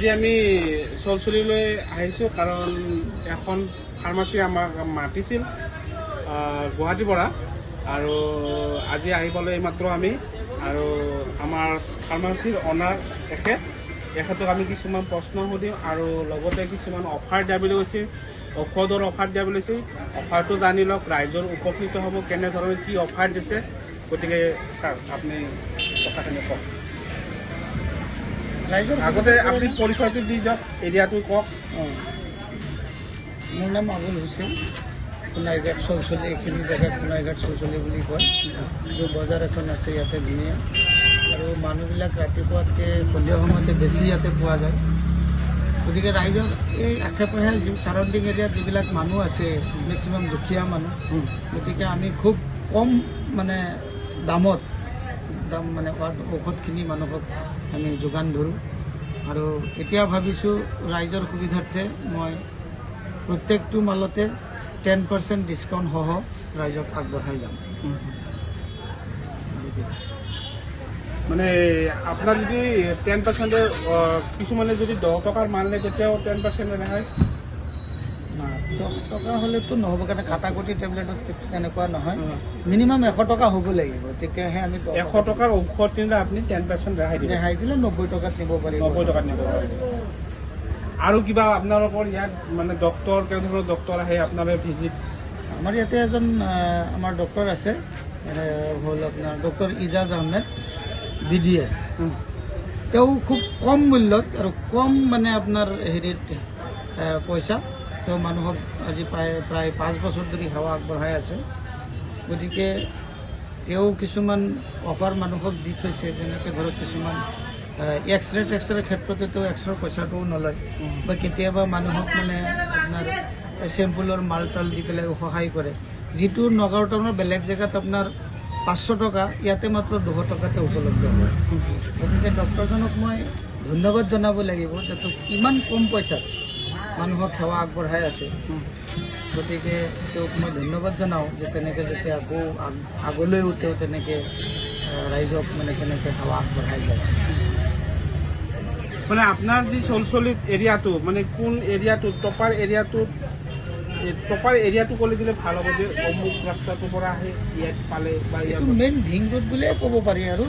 আজি আমি চলচলিলৈ আহিছোঁ কাৰণ এখন ফাৰ্মাচী আমাক মাতিছিল গুৱাহাটীৰ পৰা আৰু আজি আহি পালোঁ এইমাত্ৰ আমি আৰু আমাৰ ফাৰ্মাচীৰ অনাৰ এখেতক আমি কিছুমান প্ৰশ্ন সুধিম আৰু লগতে কিছুমান অফাৰ দিবলৈ কৈছে ঔষধৰ অফাৰ দিবলৈ কৈছে অফাৰটো জানি লওক ৰাইজৰ উপকৃত হ'ব কেনেধৰণে কি অফাৰ দিছে গতিকে ছাৰ আপুনি কথাখিনি কওক আগতে আপুনি পৰিচয়টো দি যাওক এৰিয়াটো কওক মোৰ নাম আবুল হুছেইন সোণাইঘাট চলচলি এইখিনি জেগাত সোণাইঘাট চলচলি বুলি কয় য'ত বজাৰ এখন আছে ইয়াতে ধুনীয়া আৰু মানুহবিলাক ৰাতিপুৱাতকৈ সন্ধিয়া সময়তে বেছি ইয়াতে পোৱা যায় গতিকে ৰাইজৰ এই আশে পাশে চাৰাউণ্ডিং এৰিয়াত যিবিলাক মানুহ আছে মেক্সিমাম দুখীয়া মানুহ গতিকে আমি খুব কম মানে দামত মানে ঔষধখিনি মানুহক আমি যোগান ধৰোঁ আৰু এতিয়া ভাবিছোঁ ৰাইজৰ সুবিধাৰ্থে মই প্ৰত্যেকটো মালতে 10% ডিছকাউণ্ট সহ ৰাইজক আগবঢ়াই যাম মানে আপোনাৰ যদি 10% কিছুমানে যদি 10 টকাৰ মাল লয় তেতিয়াও 10% ৰেহাই 10 টকা হ'লেতো নহ'ব কাৰণে কাটাকুটি টেবলেটত তেনেকুৱা নহয় মিনিমাম 100 টকা হ'ব লাগিব তেতিয়াহে আমি 100 টকাৰ ঔষধ কিনিলে আপুনি 10% ৰেহাই দিলে 90 টকাত নিব পাৰিব 90 টকাত নিব পাৰিব আৰু কিবা আপোনালোকৰ ইয়াত মানে ডক্টৰ কেনেধৰণৰ ডক্টৰ আহে আপোনালোকে ভিজিট আমাৰ ইয়াতে এজন আমাৰ ডক্টৰ আছে হ'ল আপোনাৰ ডক্টৰ ইজাজ আহমেদ BDS তেওঁ খুব কম মূল্যত আৰু কম মানে আপোনাৰ হেৰিত পইচা তেওঁ মানুহক আজি প্ৰায় 5 বছৰ ধৰি সেৱা আগবঢ়াই আছে গতিকে তেওঁ কিছুমান অফাৰ মানুহক দি থৈছে যেনেকৈ ধৰক কিছুমান এক্সৰে ক্ষেত্ৰতে তেওঁ এক্সৰেৰ পইচাটোও নলয় বা কেতিয়াবা মানুহক মানে আপোনাৰ চেম্পুলৰ মালটাল দি পেলাই সহায় কৰে যিটো নগাঁও টাউনৰ বেলেগ জেগাত আপোনাৰ 500 টকা ইয়াতে মাত্ৰ 200 টকাতে উপলব্ধ হয় গতিকে ডক্টৰজনক মই ধন্যবাদ জনাব লাগিব যে তেওঁ ইমান কম পইচাত মানুহক সেৱা আগবঢ়াই আছে গতিকে তেওঁক মই ধন্যবাদ জনাওঁ যে তেনেকৈ যাতে আকৌ আগলৈও তেওঁ তেনেকৈ ৰাইজক মানে কেনেকৈ সেৱা আগবঢ়াই যায় মানে আপোনাৰ যি চলচলিত এৰিয়াটো মানে কোন এৰিয়াটো টপাৰ এৰিয়াটো ক'লে দিলে ভাল হ'ব যে অমুক ৰাস্তাটোৰ পৰা আহে ইয়াত পালে বা এইটো মেইন ঢিং ৰোড বুলিয়ে ক'ব পাৰি আৰু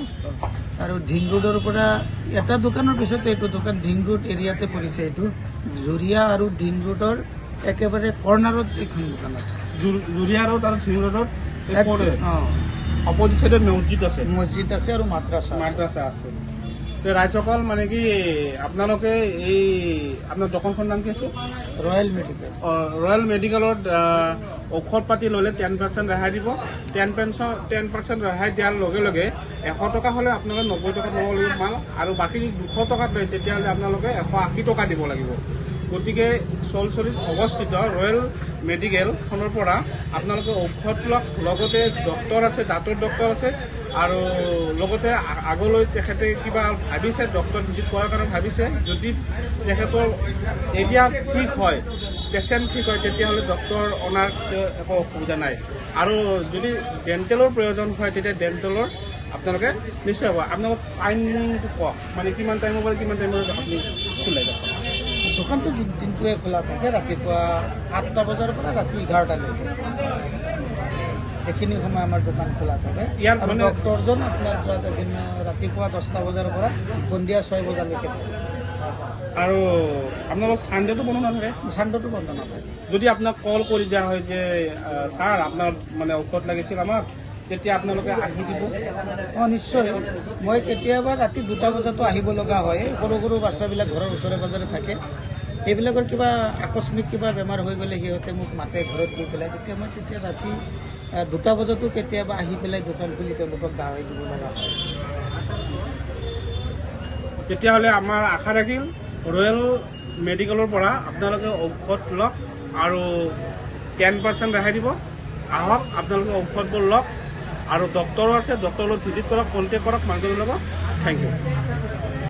ঢিং ৰোডৰ পৰা এটা দোকানৰ পিছত এইটো দোকান ঢিং ৰোড এৰিয়াতে পৰিছে এইটো জুৰিয়া আৰু ঢিং ৰোডৰ একেবাৰে কৰ্ণাৰত এইখন দোকান আছে জুৰিয়া ৰোড আৰু ঢিং ৰোডত অপজিট চাইডত মছজিদ আছে আৰু মাদ্ৰাছা আছে ৰাইজসকল মানে কি আপোনালোকে এই আপোনাৰ দোকানখন নাম কি আছে ৰয়েল মেডিকেলত ঔষধ পাতি ল'লে 10% ৰেহাই দিব 10% ৰেহাই দিয়াৰ লগে লগে 100 টকা হ'লে আপোনালোকে 90 টকা ল'ব লাগিব মাল আৰু বাকী 200 টকাত লয় তেতিয়াহ'লে আপোনালোকে 180 টকা দিব লাগিব গতিকে চলচলিত অৱস্থিত ৰয়েল মেডিকেলখনৰ পৰা আপোনালোকে ঔষধ লওক লগতে ডক্টৰ আছে দাঁতৰ ডক্টৰ আছে আৰু লগতে আগলৈ তেখেতে কিবা ভাবিছে ডক্টৰ ভিজিট কৰাৰ কাৰণে ভাবিছে যদি তেখেতৰ এৰিয়া ঠিক হয় পেচেণ্ট ঠিক হয় তেতিয়াহ'লে ডক্টৰ অনাৰ একো অসুবিধা নাই আৰু যদি ডেণ্টেলৰ প্ৰয়োজন হয় তেতিয়া ডেণ্টেলৰ আপোনালোকে নিশ্চয় হ'ব আপোনালোকৰ টাইমিংটো কওক মানে কিমান টাইমৰ পৰা কিমান টাইমৰ আপুনি খোলে দোকানটো দিনটোৱে খোলা থাকে ৰাতিপুৱা 8টা বজাৰ পৰা ৰাতি 11টালৈকে এইখিনি সময় আমাৰ দোকান খোলা থাকে ইয়াৰ মানে ডক্টৰজন আপোনাৰ ৰাতিপুৱা 10টা বজাৰ পৰা সন্ধিয়া 6 বজালৈকে আৰু আপোনালোক ছানডেটো বন্ধ নাথাকে ছানডেটো বন্ধ নাথাকে যদি আপোনাক কল কৰি দিয়া হয় যে ছাৰ আপোনাৰ মানে ঔষধ লাগিছিল আমাক তেতিয়া আপোনালোকে আহি দিব নিশ্চয় মই কেতিয়াবা ৰাতি 2টা বজাতো আহিব লগা হয় সৰু সৰু বাচ্চাবিলাক ঘৰৰ ওচৰে পাজৰে থাকে এইবিলাকৰ কিবা আকস্মিক কিবা বেমাৰ হৈ গ'লে সিহঁতে মোক মাতে ঘৰত গৈ পেলাই তেতিয়া মই ৰাতি 2টা বজাতো কেতিয়াবা আহি পেলাই দোকান খুলি তেওঁলোকক গাঁৱে দিব লগা হয় তেতিয়াহ'লে আমাৰ আশা ৰাখিল ৰয়েল মেডিকেলৰ পৰা আপোনালোকে ঔষধ লওক আৰু 10% ৰেহাই দিব আহক আপোনালোকে ঔষধবোৰ লওক আৰু ডক্টৰো আছে ডক্টৰৰ লগত ভিজিট কৰক কণ্টেক্ট কৰক মানুহজনৰ লগত থেংক ইউ